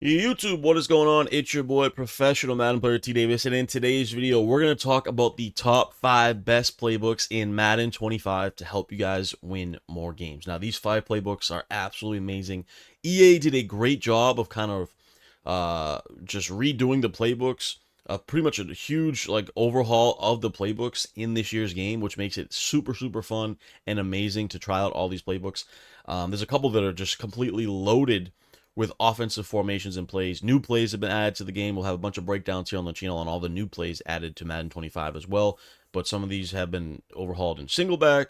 YouTube, what is going on? It's your boy, professional Madden player T Davis, and in today's video, we're going to talk about the top 5 best playbooks in Madden 25 to help you guys win more games. Now, these 5 playbooks are absolutely amazing. EA did a great job of kind of just redoing the playbooks. Pretty much a huge overhaul of the playbooks in this year's game, which makes it super fun and amazing to try out all these playbooks. There's a couple that are just completely loaded with offensive formations and plays. New plays have been added to the game. We'll have a bunch of breakdowns here on the channel on all the new plays added to Madden 25 as well. But some of these have been overhauled in single back,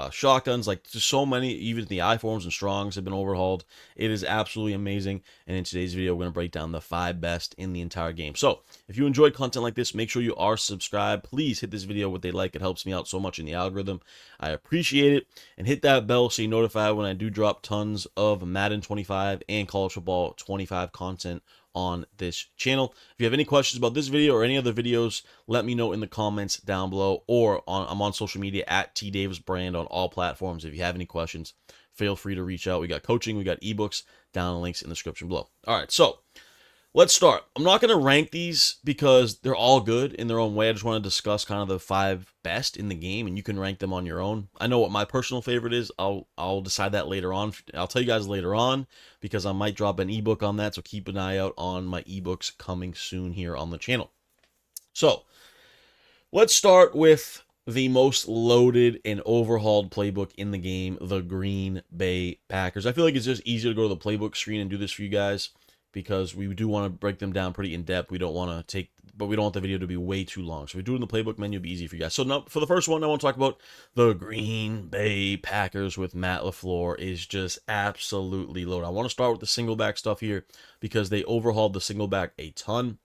shotguns, like just so many, even the I forms and strongs have been overhauled. It is absolutely amazing. And in today's video, we're going to break down the 5 best in the entire game. So if you enjoyed content like this, make sure you are subscribed. Please hit this video with a like. It helps me out so much in the algorithm. I appreciate it. And hit that bell so you're notified when I do drop tons of Madden 25 and college football 25 content on this channel. If you have any questions about this video or any other videos, let me know in the comments down below, or I'm on social media at T Davis Brand on all platforms. If you have any questions, feel free to reach out. We got coaching, we got ebooks, down the links in the description below. All right, so let's start. I'm not going to rank these because they're all good in their own way. I just want to discuss kind of the 5 best in the game, and you can rank them on your own. I know what my personal favorite is. I'll decide that later on. I'll tell you guys later on because I might drop an ebook on that, so keep an eye out on my ebooks coming soon here on the channel. So let's start with the most loaded and overhauled playbook in the game, the Green Bay Packers. I feel like it's just easier to go to the playbook screen and do this for you guys, because we do want to break them down pretty in depth. We don't want to take, but we don't want the video to be way too long. So we do it in the playbook menu, it'll be easy for you guys. So now, for the first one, I want to talk about the Green Bay Packers with Matt LaFleur is just absolutely loaded. I want to start with the single back stuff here because they overhauled the single back a ton.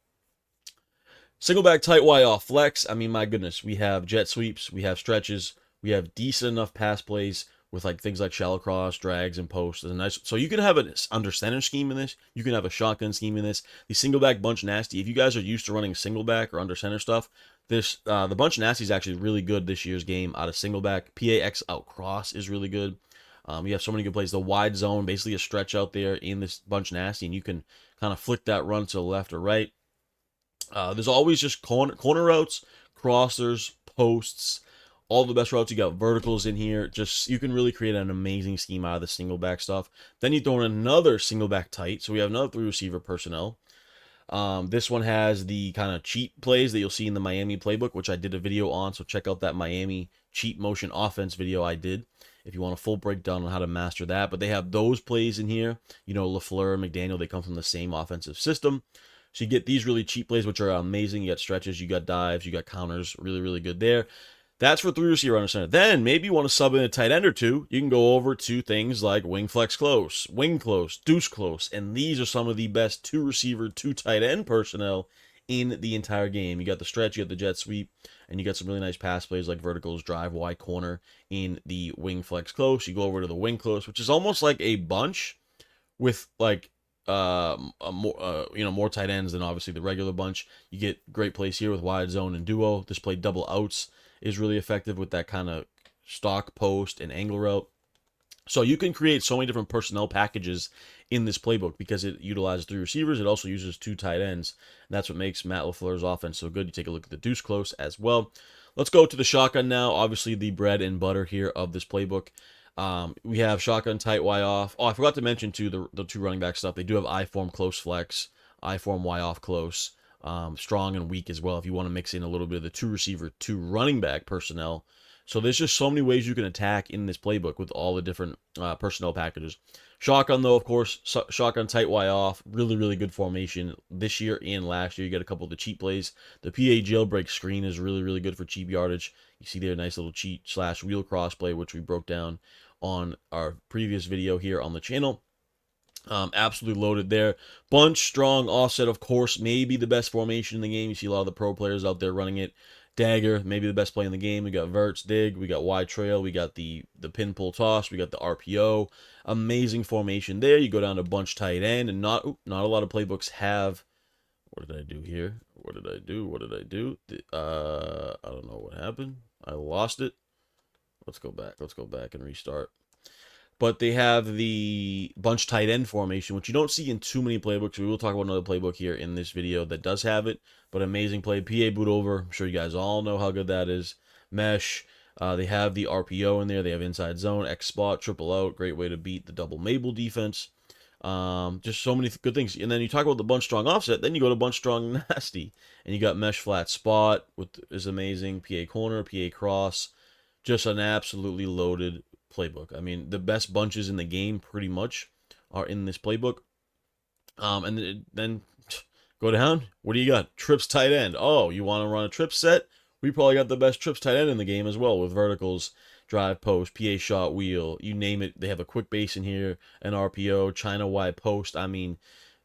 Single back tight Y off flex. I mean, my goodness, we have jet sweeps, we have stretches, we have decent enough pass plays with like things like shallow cross, drags, and posts. And nice. So you can have an under center scheme in this. You can have a shotgun scheme in this. The single back bunch nasty. If you guys are used to running single back or under center stuff, this the bunch nasty is actually really good this year's game out of single back. PAX out cross is really good. You have so many good plays. The wide zone, basically a stretch out there in this bunch nasty, and you can kind of flick that run to the left or right. There's always just corner routes, crossers, posts, all the best routes. You got verticals in here. Just you can really create an amazing scheme out of the single back stuff. Then you throw in another single back tight. So we have another 3 receiver personnel. This one has the kind of cheat plays that you'll see in the Miami playbook, which I did a video on. So check out that Miami cheat motion offense video I did if you want a full breakdown on how to master that. But they have those plays in here. You know, LaFleur and McDaniel, they come from the same offensive system. So you get these really cheap plays, which are amazing. You got stretches, you got dives, you got counters. Really good there. That's for 3 receiver under center. Then maybe you want to sub in a tight end or 2. You can go over to things like wing flex close, wing close, deuce close. And these are some of the best 2 receiver, 2 tight end personnel in the entire game. You got the stretch, you got the jet sweep, and you got some really nice pass plays like verticals, drive, Y corner in the wing flex close. You go over to the wing close, which is almost like a bunch with like more tight ends than obviously the regular bunch. You get great plays here with wide zone and duo. This play double outs is really effective with that kind of stock post and angle route. So you can create so many different personnel packages in this playbook because it utilizes 3 receivers. It also uses 2 tight ends. And that's what makes Matt LaFleur's offense so good. You take a look at the deuce close as well. Let's go to the shotgun now. Obviously the bread and butter here of this playbook. We have shotgun tight Y off. Oh, I forgot to mention too the 2 running back stuff. They do have I form close flex, I form Y off close, strong and weak as well. If you want to mix in a little bit of the 2 receiver, 2 running back personnel. So there's just so many ways you can attack in this playbook with all the different personnel packages. Shotgun though, of course, shotgun tight Y off, really good formation this year and last year. You get a couple of the cheat plays. The PA jailbreak screen is really good for cheap yardage. You see there a nice little cheat / wheel cross play, which we broke down on our previous video here on the channel. Absolutely loaded there. Bunch, strong, offset, of course, maybe the best formation in the game. You see a lot of the pro players out there running it. Dagger, maybe the best play in the game. We got verts, dig, we got wide trail, we got the pin pull toss, we got the RPO. Amazing formation there. You go down to bunch tight end, and not a lot of playbooks have. What did I do here? What did I do? I don't know what happened. I lost it. Let's go back and restart. But they have the bunch tight end formation, which you don't see in too many playbooks. We will talk about another playbook here in this video that does have it, but amazing play. PA boot over. I'm sure you guys all know how good that is. Mesh. They have the RPO in there. They have inside zone, X spot, triple out. Great way to beat the double Mabel defense. Just so many good things. And then you talk about the bunch strong offset. Then you go to bunch strong nasty, and you got mesh flat spot, which is amazing. PA corner, PA cross. Just an absolutely loaded playbook. I mean, the best bunches in the game pretty much are in this playbook. And then go down. What do you got? Trips tight end. Oh, you want to run a trip set? We probably got the best trips tight end in the game as well, with verticals, drive, post, PA shot, wheel, you name it. They have a quick base in here, an RPO, China Y post. I mean,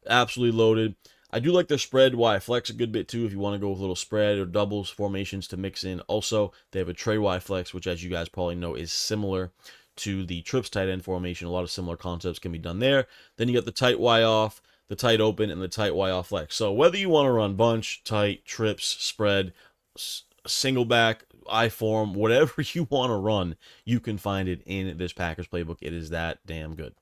absolutely loaded. I do like their spread Y flex a good bit too if you want to go with a little spread or doubles formations to mix in. Also, they have a tray Y flex, which as you guys probably know is similar to the trips tight end formation. A lot of similar concepts can be done there. Then you got the tight Y off, the tight open, and the tight Y off flex. So whether you want to run bunch, tight, trips, spread, single back, I form, whatever you want to run, you can find it in this Packers playbook. It is that damn good.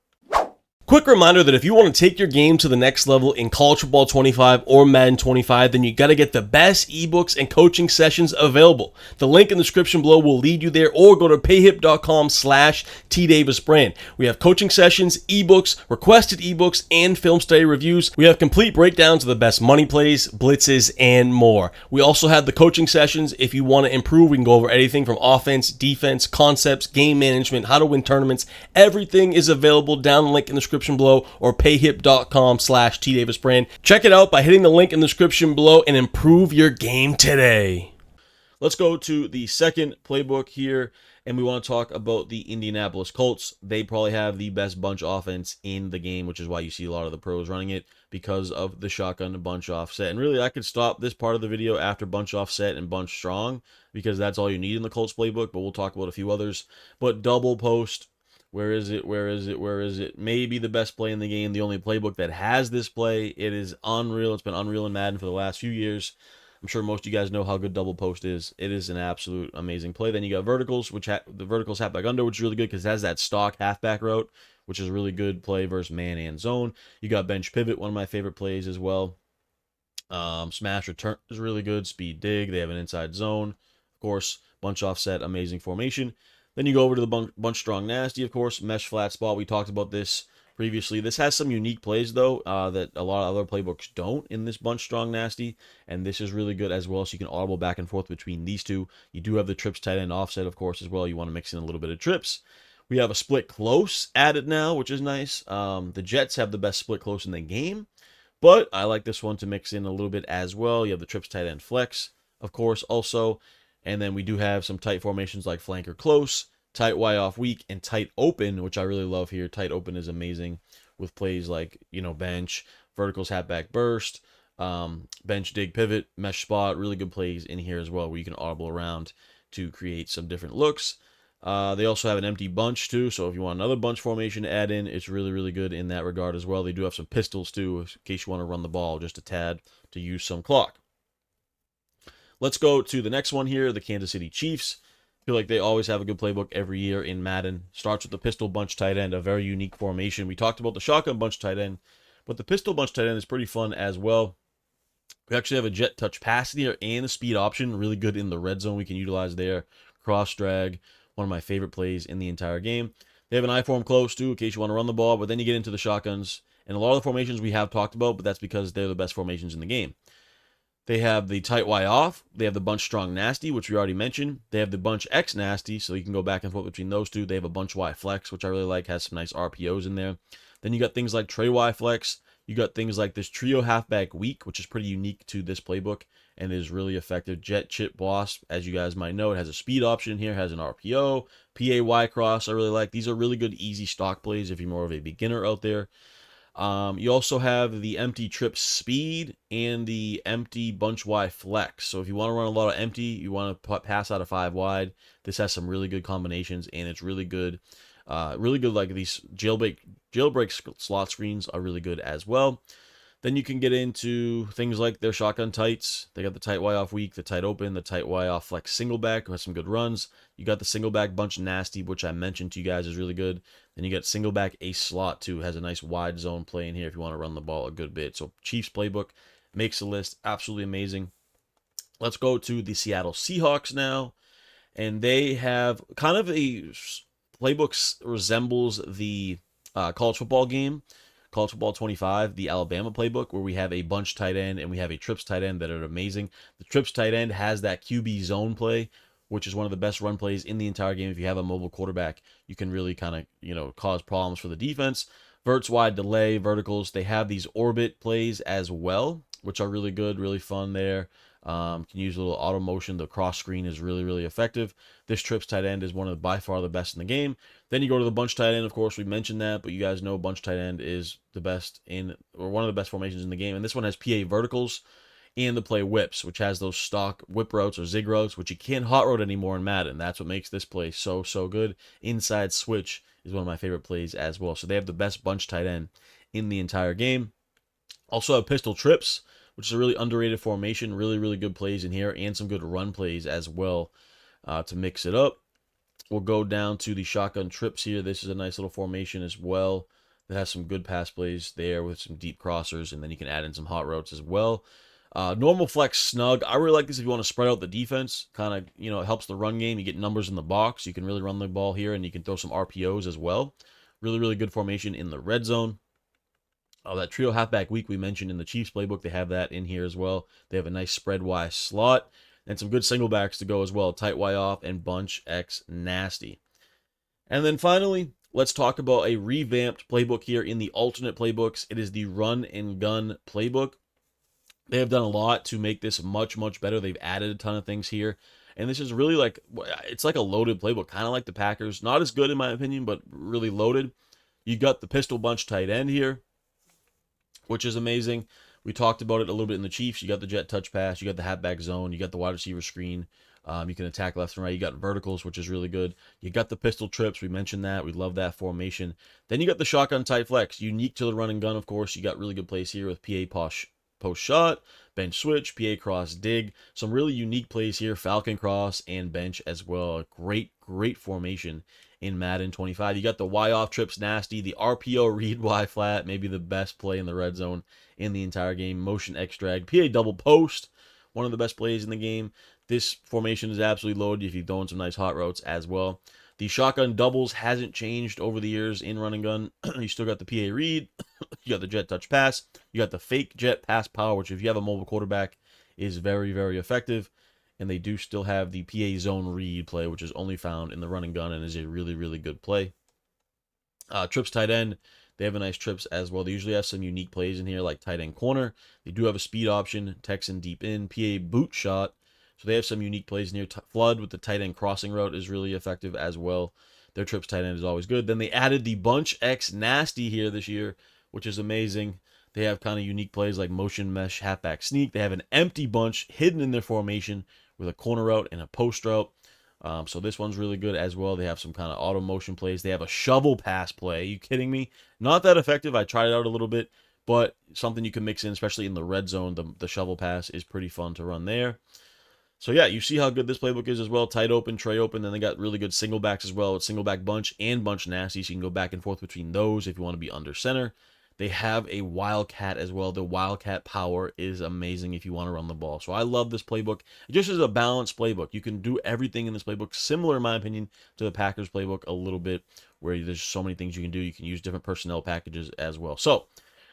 Quick reminder that if you want to take your game to the next level in College Football 25 or Madden 25, then you got to get the best ebooks and coaching sessions available. The link in the description below will lead you there, or go to payhip.com/tdavisbrand. We have coaching sessions, ebooks, requested ebooks, and film study reviews. We have complete breakdowns of the best money plays, blitzes, and more. We also have the coaching sessions. If you want to improve, we can go over anything from offense, defense, concepts, game management, how to win tournaments. Everything is available down the link in the description below, or payhip.com/tdavisbrand. Check it out by hitting the link in the description below and improve your game today. Let's go to the second playbook here, and we want to talk about the Indianapolis Colts. They probably have the best bunch offense in the game, which is why you see a lot of the pros running it, because of the shotgun bunch offset. And really, I could stop this part of the video after bunch offset and bunch strong, because that's all you need in the Colts playbook, but we'll talk about a few others. But double post, where is it? Where is it? Where is it? Maybe the best play in the game, the only playbook that has this play. It is unreal. It's been unreal in Madden for the last few years. I'm sure most of you guys know how good double post is. It is an absolute amazing play. Then you got verticals, which the verticals halfback under, which is really good because it has that stock halfback route, which is a really good play versus man and zone. You got bench pivot, one of my favorite plays as well. Smash return is really good. Speed dig. They have an inside zone. Of course, bunch offset, amazing formation. Then you go over to the bunch strong nasty, of course, mesh flat spot. We talked about this previously. This has some unique plays, though, that a lot of other playbooks don't in this bunch strong nasty, and this is really good as well, so you can audible back and forth between these two. You do have the trips tight end offset, of course, as well. You want to mix in a little bit of trips. We have a split close added now, which is nice. The Jets have the best split close in the game, but I like this one to mix in a little bit as well. You have the trips tight end flex, of course, also. And then we do have some tight formations like flanker close, tight Y off weak, and tight open, which I really love here. Tight open is amazing with plays like, bench, verticals, halfback burst, bench dig pivot, mesh spot. Really good plays in here as well, where you can audible around to create some different looks. They also have an empty bunch too, so if you want another bunch formation to add in, it's really, really good in that regard as well. They do have some pistols too, in case you want to run the ball just a tad to use some clock. Let's go to the next one here, the Kansas City Chiefs. I feel like they always have a good playbook every year in Madden. Starts with the pistol bunch tight end, a very unique formation. We talked about the shotgun bunch tight end, but the pistol bunch tight end is pretty fun as well. We actually have a jet touch pass here and a speed option, really good in the red zone we can utilize there. Cross drag, one of my favorite plays in the entire game. They have an I form close too, in case you want to run the ball, but then you get into the shotguns. And a lot of the formations we have talked about, but that's because they're the best formations in the game. They have the tight Y off. They have the bunch strong nasty, which we already mentioned. They have the bunch X nasty, so you can go back and forth between those two. They have a bunch Y flex, which I really like, has some nice RPOs in there. Then you got things like tray Y flex. You got things like this trio halfback weak, which is pretty unique to this playbook and is really effective. Jet chip boss, as you guys might know, it has a speed option here, has an RPO. PAY cross, I really like. These are really good, easy stock plays if you're more of a beginner out there. You also have the empty trip speed and the empty bunch Y flex. So if you want to run a lot of empty, you want to pass out of 5 wide, this has some really good combinations, and it's really good. Really good, like these jailbreak slot screens are really good as well. Then you can get into things like their shotgun tights. They got the tight Y off weak, the tight open, the tight Y off flex single back, who has some good runs. You got the single back bunch nasty, which I mentioned to you guys is really good. Then you got single back ace slot too, has a nice wide zone play in here if you want to run the ball a good bit. So Chiefs playbook makes the list, absolutely amazing. Let's go to the Seattle Seahawks now, and they have kind of a playbook resembles the college football game. College Football 25, the Alabama playbook, where we have a bunch tight end and we have a trips tight end that are amazing. The trips tight end has that QB zone play, which is one of the best run plays in the entire game. If you have a mobile quarterback, you can really kind of, cause problems for the defense. Verts wide delay, verticals. They have these orbit plays as well, which are really good, really fun there. Can use a little auto motion. The cross screen is really, really effective. This trips tight end is one of by far the best in the game. Then you go to the bunch tight end. Of course, we mentioned that, but you guys know bunch tight end is the best or one of the best formations in the game. And this one has PA verticals and the play whips, which has those stock whip routes or zig routes, which you can't hot route anymore in Madden. That's what makes this play so good. Inside switch is one of my favorite plays as well. So they have the best bunch tight end in the entire game. Also have pistol trips, which is a really underrated formation. Really, really good plays in here and some good run plays as well to mix it up. We'll go down to the shotgun trips here. This is a nice little formation as well that has some good pass plays there with some deep crossers, and then you can add in some hot routes as well. Normal flex snug. I really like this if you want to spread out the defense. Kind of, it helps the run game. You get numbers in the box. You can really run the ball here, and you can throw some RPOs as well. Really, really good formation in the red zone. That trio halfback weak we mentioned in the Chiefs playbook, they have that in here as well. They have a nice spread Y slot and some good single backs to go as well. Tight Y off and bunch X nasty. And then finally, let's talk about a revamped playbook here in the alternate playbooks. It is the run and gun playbook. They have done a lot to make this much, much better. They've added a ton of things here. And this is really it's like a loaded playbook, kind of like the Packers. Not as good in my opinion, but really loaded. You got the pistol bunch tight end here, which is amazing. We talked about it a little bit in the Chiefs. You got the jet touch pass. You got the halfback zone. You got the wide receiver screen. You can attack left and right. You got verticals, which is really good. You got the pistol trips. We mentioned that. We love that formation. Then you got the shotgun tight flex. Unique to the run and gun, of course. You got really good plays here with PA post shot, bench switch, PA cross dig. Some really unique plays here. Falcon cross and bench as well. Great, great formation in Madden 25. You got the Y off trips nasty, the RPO read Y flat, maybe the best play in the red zone in the entire game. Motion X drag, PA double post, one of the best plays in the game. This formation is absolutely loaded if you're throwing some nice hot routes as well. The shotgun doubles hasn't changed over the years in run and gun. You still got the PA read, you got the jet touch pass, you got the fake jet pass power, which if you have a mobile quarterback is very, very effective. And they do still have the PA zone read play, which is only found in the run and gun and is a really, really good play. Trips tight end, they have a nice trips as well. They usually have some unique plays in here like tight end corner. They do have a speed option, Texan deep in, PA boot shot. So they have some unique plays in here. Flood with the tight end crossing route is really effective as well. Their trips tight end is always good. Then they added the bunch X nasty here this year, which is amazing. They have kind of unique plays like motion mesh halfback sneak. They have an empty bunch hidden in their formation with a corner route and a post route. So this one's really good as well. They have some kind of auto motion plays. They have a shovel pass play. Are you kidding me? Not that effective. I tried it out a little bit, but something you can mix in, especially in the red zone. The shovel pass is pretty fun to run there. So yeah, you see how good this playbook is as well. Tight open, tray open. Then they got really good single backs as well. It's single back bunch and bunch nasty. So you can go back and forth between those if you want to be under center. They have a Wildcat as well. The Wildcat power is amazing if you want to run the ball. So I love this playbook. It just is a balanced playbook. You can do everything in this playbook, similar in my opinion to the Packers playbook a little bit, where there's so many things you can do. You can use different personnel packages as well. So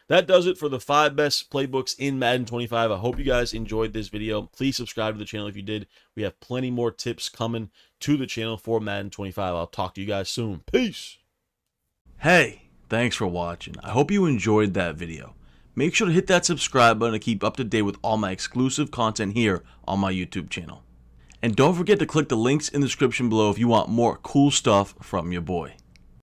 that does it for the 5 best playbooks in Madden 25. I hope you guys enjoyed this video. Please subscribe to the channel if you did. We have plenty more tips coming to the channel for Madden 25. I'll talk to you guys soon. Peace. Hey. Thanks for watching. I hope you enjoyed that video. Make sure to hit that subscribe button to keep up to date with all my exclusive content here on my YouTube channel. And don't forget to click the links in the description below if you want more cool stuff from your boy.